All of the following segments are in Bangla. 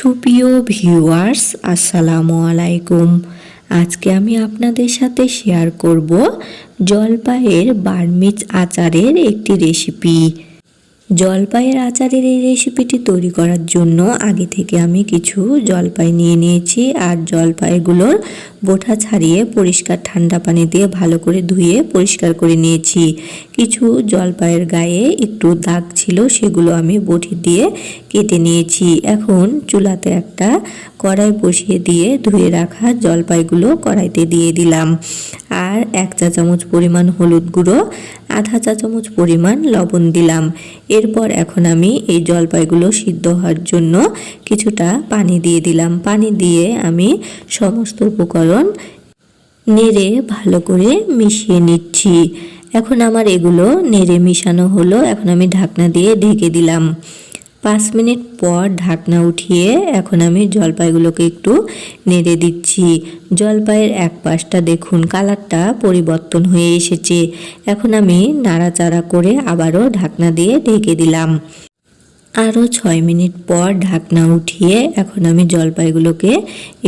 সুপ্রিয় ভিউয়ার্স, আসসালামু আলাইকুম। আজকে আমি আপনাদের সাথে শেয়ার করব জলপাইয়ের বার্মিজ আচারের একটি রেসিপি। জলপাইয়ের আচারের এই রেসিপিটি তৈরি করার জন্য আগে থেকে আমি কিছু জলপাই নিয়ে নিয়েছি, আর জলপাইগুলোর বোটা ছাড়িয়ে পরিষ্কার ঠান্ডা পানি দিয়ে ভালো করে ধুয়ে পরিষ্কার করে নিয়েছি। কিছু জলপাইয়ের গায়ে একটু দাগ ছিল, সেগুলো আমি বটি দিয়ে কেটে নিয়েছি। এখন চুলাতে একটা কড়াই বসিয়ে দিয়ে ধুয়ে রাখা জলপাইগুলো কড়াইতে দিয়ে দিলাম, আর 1 চা চামচ পরিমাণ হলুদ গুঁড়ো, আধা চা চামচ পরিমাণ লবণ দিলাম। এরপর এখন আমি এই জলপাইগুলো সিদ্ধ হওয়ার জন্য কিছুটা পানি দিয়ে দিলাম। পানি দিয়ে আমি সমস্ত উপকরণ নেড়ে ভালো করে মিশিয়ে নিচ্ছি। এখন আমার এগুলো নেড়ে মিশানো হলো। এখন আমি ঢাকনা দিয়ে ঢেকে দিলাম। 5 মিনিট পর ঢাকনা উঠিয়ে এখন আমি জলপাইগুলোকে একটু নেড়ে দিচ্ছি। জলপাইয়ের এক পাশটা দেখুন কালারটা পরিবর্তন হয়ে এসেছে। এখন আমি নাড়াচাড়া করে আবারও ঢাকনা দিয়ে ঢেকে দিলাম। আরও 6 মিনিট পর ঢাকনা উঠিয়ে এখন আমি জলপাইগুলোকে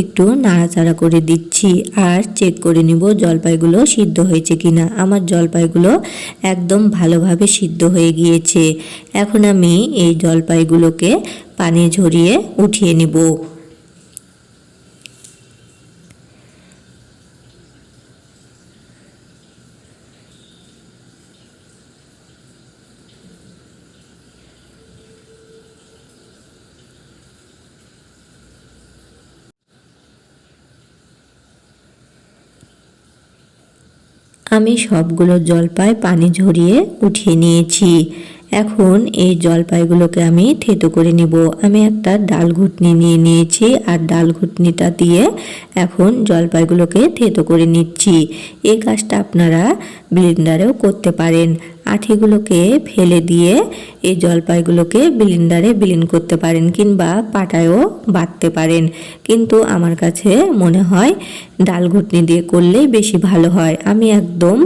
একটু নাড়াচাড়া করে দিচ্ছি, আর চেক করে নিব জলপাইগুলো সিদ্ধ হয়েছে কিনা। আমার জলপাইগুলো একদম ভালোভাবে সিদ্ধ হয়ে গিয়েছে। এখন আমি এই জলপাইগুলোকে পানি ঝরিয়ে উঠিয়ে নিব। আমি সবগুলো জলপাই পানি ঝরিয়ে উঠিয়ে নিয়েছি। এখন এই জলপাইগুলোকে আমি থেতো করে নিব। আমি একটা ডাল ঘুটনি নিয়ে নিয়েছি, আর ডাল ঘুটনিটা দিয়ে এখন জলপাইগুলোকে থেতো করে নিচ্ছি। এই কাজটা আপনারা ব্লেন্ডারেও করতে পারেন। আঠিগুলোকে ফেলে দিয়ে এই জলপাইগুলোকে ব্লেন্ডারে ব্লেন্ড করতে পারেন, কিংবা পাটায়ও বাটতে পারেন, কিন্তু আমার কাছে মনে হয় ডাল ঘুটনি দিয়ে করলে বেশি ভালো হয়। আমি একদম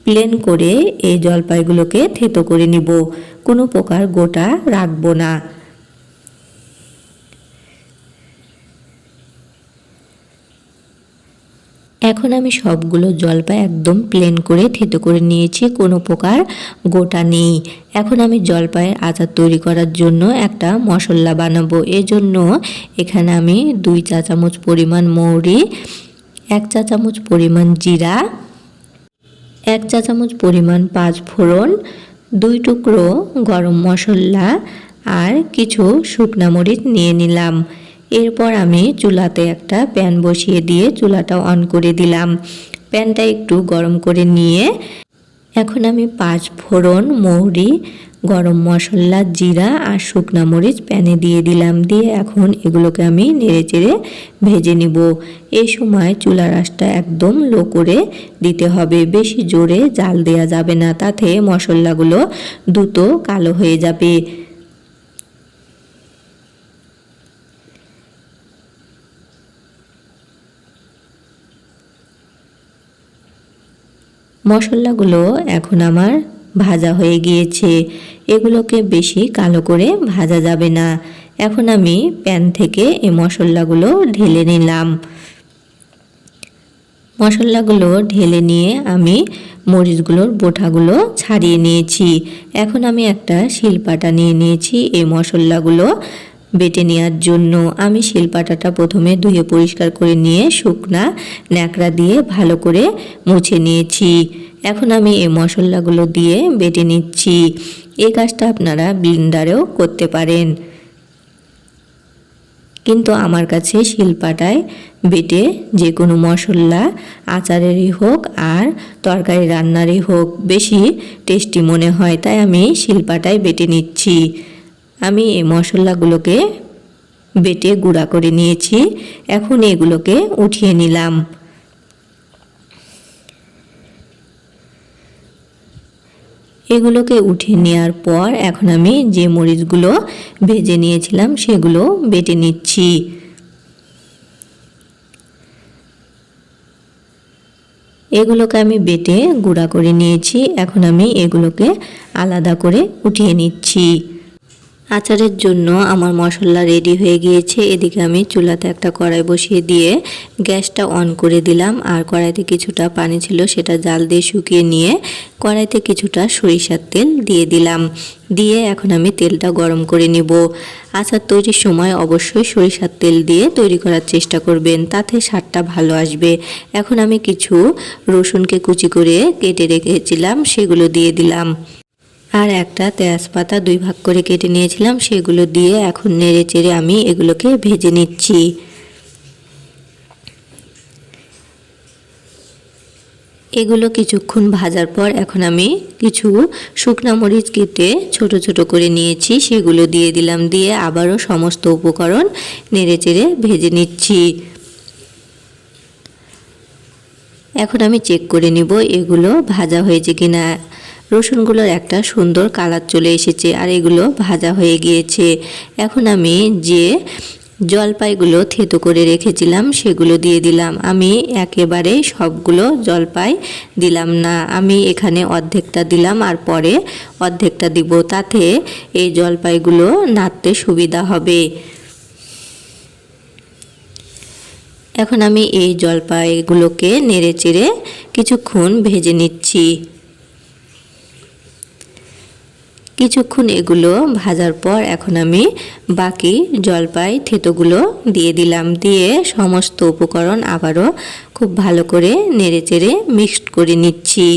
প্লেন করে এই জলপাইগুলোকে থেতো করে নিব, কোনো প্রকার গোটা রাখবো না। এখন আমি সবগুলো জলপাই একদম প্লেন করে থেতো করে নিয়েছি, কোনো প্রকার গোটা নেই। এখন আমি জলপাইয়ের আচার তৈরি করার জন্য একটা মশলা বানাবো। এজন্য এখানে আমি 2 চা চামচ পরিমাণ মৌরি, 1 চা চামচ পরিমাণ জিরা, 1 চা চামচ পরিমাণ 5 ফোড়ন, 2 টুকরো গরম মশলা আর কিছু শুকনা মরিচ নিয়ে নিলাম। এরপর আমি চুলাতে একটা প্যান বসিয়ে দিয়ে চুলাটা অন করে দিলাম। প্যানটা একটু গরম করে নিয়ে এখন আমি 5 ফোড়ন, মৌরি, গরম মশলা, জিরা আর শুকনা মরিচ প্যানে দিয়ে দিলাম। দিয়ে এখন এগুলোকে আমি নেড়েচেড়ে ভেজে নিব। এই সময় চুলার আঁচটা একদম লো করে দিতে হবে, বেশি জোরে জাল দেওয়া যাবে না, তাতে মশলাগুলো দ্রুত কালো হয়ে যাবে। মশলাগুলো এখন আমার ভাজা হয়ে গিয়েছে। এগুলোকে বেশি কালো করে ভাজা যাবে না। এখন আমি প্যান থেকে এই মশলাগুলো ঢেলে নিলাম। মশলাগুলো ঢেলে নিয়ে আমি মরিচগুলোর বোটাগুলো ছাড়িয়ে নিয়েছি। এখন আমি একটা শিলপাটা নিয়ে নিয়েছি এই মশলাগুলো বেটে নেওয়ার জন্য। আমি শিলপাটাটা প্রথমে ধুয়ে পরিষ্কার করে নিয়ে শুকনা ন্যাকড়া দিয়ে ভালো করে মুছে নিয়েছি। এখন আমি এই মশলাগুলো দিয়ে বেটে নিচ্ছি। এই কাজটা আপনারা ব্লেন্ডারেও করতে পারেন, কিন্তু আমার কাছে শিলপাটায় বেটে যে কোনো মশলা আচারেরই হোক আর তরকারি রান্নারই হোক বেশি টেস্টি মনে হয়, তাই আমি শিলপাটায় বেটে নিচ্ছি। আমি এই মশলাগুলোকে বেটে গুঁড়া করে নিয়েছি। এখন এগুলোকে উঠিয়ে নিলাম। এগুলোকে উঠিয়ে নেওয়ার পর এখন আমি যে মরিচগুলো ভেজে নিয়েছিলাম সেগুলো বেটে নিচ্ছি। এগুলোকে আমি বেটে গুঁড়া করে নিয়েছি। এখন আমি এগুলোকে আলাদা করে উঠিয়ে নিচ্ছি। আচারের জন্য আমার মশলা রেডি হয়ে গিয়েছে। এদিকে আমি চুলাতে একটা কড়াই বসিয়ে দিয়ে গ্যাসটা অন করে দিলাম। আর কড়াইতে কিছুটা পানি ছিল, সেটা জাল দিয়ে শুকিয়ে নিয়ে কড়াইতে কিছুটা সরিষার তেল দিয়ে দিলাম। দিয়ে এখন আমি তেলটা গরম করে নিব। আচার তৈরির সময় অবশ্যই সরিষার তেল দিয়ে তৈরি করার চেষ্টা করবেন, তাতে স্বাদটা ভালো আসবে। এখন আমি কিছু রসুনকে কুচি করে কেটে রেখেছিলাম, সেগুলো দিয়ে দিলাম। আর একটা তেজপাতা 2 ভাগ করে কেটে নিয়েছিলাম, সেগুলো দিয়ে এখন নেড়ে চেড়ে আমি এগুলোকে ভেজে নিচ্ছি। এগুলো কিছুক্ষণ ভাজার পর এখন আমি কিছু শুকনা মরিচ কেটে ছোট ছোট করে নিয়েছি, সেগুলো দিয়ে দিলাম। দিয়ে আবারও সমস্ত উপকরণ নেড়ে চেড়ে ভেজে নিচ্ছি। এখন আমি চেক করে নিব এগুলো ভাজা হয়েছে কিনা। রসুনগুলোর একটা সুন্দর কালার চলে এসেছে আর এগুলো ভাজা হয়ে গিয়েছে। এখন আমি যে জলপাইগুলো থেতো করে রেখেছিলাম সেগুলো দিয়ে দিলাম। আমি একেবারে সবগুলো জলপাই দিলাম না, আমি এখানে অর্ধেকটা দিলাম আর পরে অর্ধেকটা দিব, তাতে এই জলপাইগুলো নাড়তে সুবিধা হবে। এখন আমি এই জলপাইগুলোকে নেড়ে চেড়ে কিছুক্ষণ ভেজে নিচ্ছি। কিছুক্ষণ এগুলো ভাজার পর এখন আমি বাকি জলপাই থেতোগুলো দিয়ে দিলাম। দিয়ে সমস্ত উপকরণ আবারও খুব ভালো করে নেড়ে চেড়ে মিক্সড করে নিচ্ছি।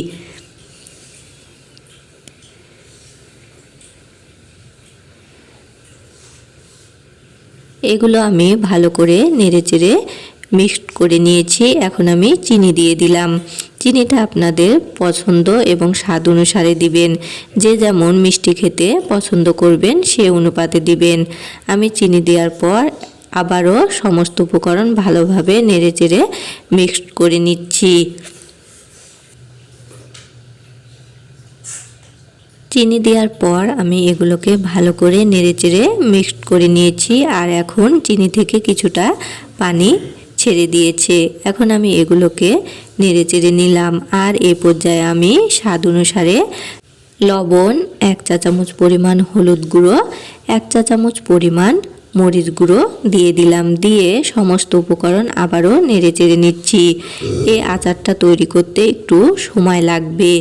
এগুলো আমি ভালো করে নেড়ে চেড়ে মিক্সড করে নিয়েছি। এখন আমি চিনি দিয়ে দিলাম। চিনিটা আপনাদের পছন্দ এবং স্বাদ অনুসারে দিবেন, যে যেমন মিষ্টি খেতে পছন্দ করবেন সে অনুপাতে দিবেন। আমি চিনি দেওয়ার পর আবারও সমস্ত উপকরণ ভালোভাবে নেড়ে চেড়ে মিক্সড করে নিচ্ছি। চিনি দেওয়ার পর আমি এগুলোকে ভালো করে নেড়ে চেড়ে মিক্সড করে নিয়েছি। আর এখন চিনি থেকে কিছুটা পানি ছেড়ে দিয়েছে। এখন আমি এগুলোকে নেড়ে চেড়ে নিলাম। আর এই পর্যায়ে আমি স্বাদ অনুসারে লবণ, 1 চা চামচ পরিমাণ হলুদ গুঁড়ো, 1 চা চামচ পরিমাণ মরিচ গুঁড়ো দিয়ে দিলাম। দিয়ে সমস্ত উপকরণ আবারও নেড়ে চেড়ে নিচ্ছি। এই আচারটা তৈরি করতে একটু সময় লাগবে,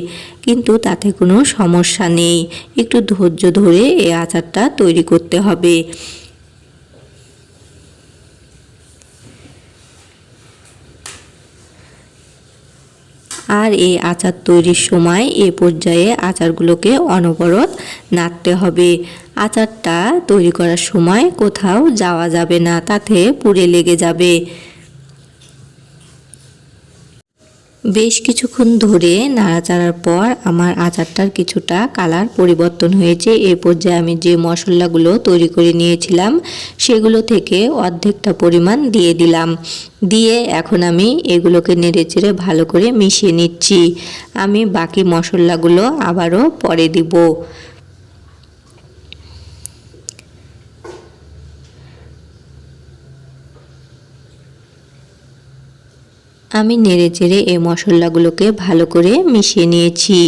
কিন্তু তাতে কোনো সমস্যা নেই। একটু ধৈর্য ধরে এই আচারটা তৈরি করতে হবে। আর এই আচার তৈরির সময় এ পর্যায়ে আচারগুলোকে অনবরত নাড়তে হবে। আচারটা তৈরি করার সময় কোথাও যাওয়া যাবে না, তাতে পুড়ে লেগে যাবে। বেশ কিছুক্ষণ ধরে নাড়াচাড়ার পর আমার আচারটার কিছুটা কালার পরিবর্তন হয়েছে। এই পর্যায়ে আমি যে মশলাগুলো তৈরি করে নিয়েছিলাম সেগুলো থেকে অর্ধেকটা পরিমাণ দিয়ে দিলাম। দিয়ে এখন আমি এগুলোকে নেড়েচেড়ে ভালো করে মিশিয়ে নিচ্ছি। আমি বাকি মশলাগুলো আবারও পরে দিব। আমি নেড়ে চেড়ে এই মশলাগুলোকে ভালো করে মিশিয়ে নিয়েছি।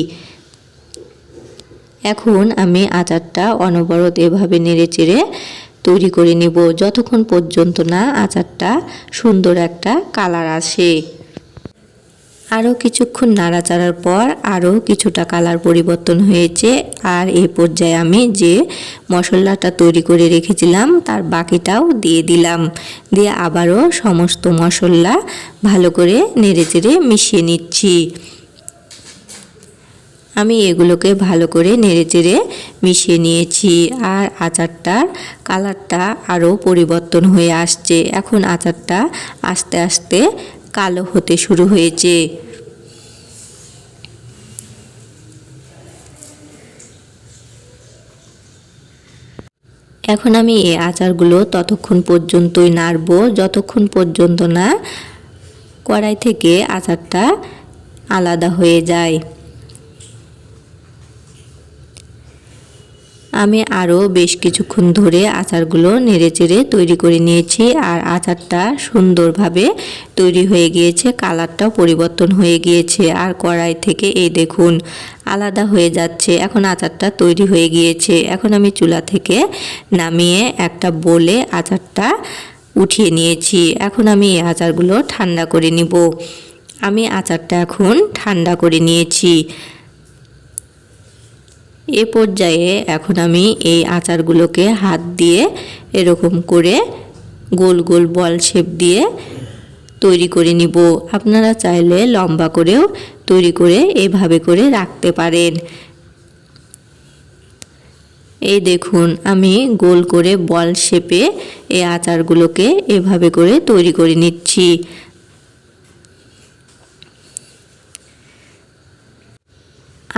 এখন আমি আচারটা অনবরত এভাবে নেড়ে চেড়ে তৈরি করে নেব, যতক্ষণ পর্যন্ত না আচারটা সুন্দর একটা কালার আসে। আরও কিছুক্ষণ নাড়াচাড়ার পর আরও কিছুটা কালার পরিবর্তন হয়েছে। আর এই পর্যায়ে আমি যে মশলাটা তৈরি করে রেখেছিলাম তার বাকিটাও দিয়ে দিলাম। দিয়ে আবারও সমস্ত মশলা ভালো করে নেড়েচেড়ে মিশিয়ে নিচ্ছি। আমি এগুলোকে ভালো করে নেড়েচেড়ে মিশিয়ে নিয়েছি। আর আচারটার কালারটা আরও পরিবর্তন হয়ে আসছে। এখন আচারটা আস্তে আস্তে কালো হতে শুরু হয়েছে। এখন আমি এই আচারগুলো ততক্ষণ পর্যন্তই নাড়ব যতক্ষণ পর্যন্ত না কড়াই থেকে আচারটা আলাদা হয়ে যায়। আমি আরও বেশ কিছুক্ষণ ধরে আচারগুলো নেড়েচেড়ে তৈরি করে নিয়েছি, আর আচারটা সুন্দরভাবে তৈরি হয়ে গিয়েছে, কালারটাও পরিবর্তন হয়ে গিয়েছে, আর কড়াই থেকে এই দেখুন আলাদা হয়ে যাচ্ছে। এখন আচারটা তৈরি হয়ে গিয়েছে। এখন আমি চুলা থেকে নামিয়ে একটা বোলে আচারটা উঠিয়ে নিয়েছি। এখন আমি এই আচারগুলো ঠান্ডা করে নিব। আমি আচারটা এখন ঠান্ডা করে নিয়েছি। এ পর্যায়ে এখন আমি এই আচারগুলোকে হাত দিয়ে এরকম করে গোল গোল বল শেপ দিয়ে তৈরি করে নিব। আপনারা চাইলে লম্বা করেও তৈরি করে এভাবে করে রাখতে পারেন। এই দেখুন আমি গোল করে বল শেপে এই আচারগুলোকে এভাবে করে তৈরি করে নিচ্ছি।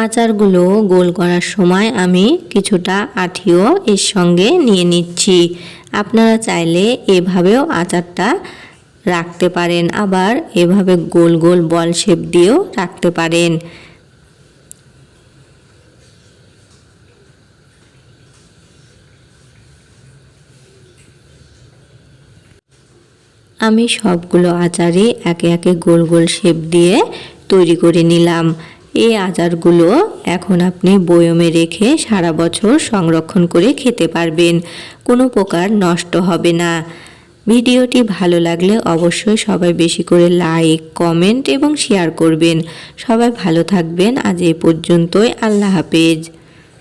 আচারগুলো গোল করার সময় আমি কিছুটা আঠিও এর সঙ্গে নিয়ে নিচ্ছি। আপনারা চাইলে এভাবেও আচারটা রাখতে পারেন, আবার এভাবে গোল গোল বল শেপ দিয়েও রাখতে পারেন। আমি সবগুলো আচারই একে একে গোল গোল শেপ দিয়ে তৈরি করে নিলাম। এই আচারগুলো এখন আপনি বয়মে রেখে সারা বছর সংরক্ষণ করে খেতে পারবেন, কোনো প্রকার নষ্ট হবে না। ভিডিওটি ভালো লাগলে অবশ্যই সবাই বেশি করে লাইক, কমেন্ট এবং শেয়ার করবেন। সবাই ভালো থাকবেন। আজ এই পর্যন্তই। আল্লাহ হাফেজ।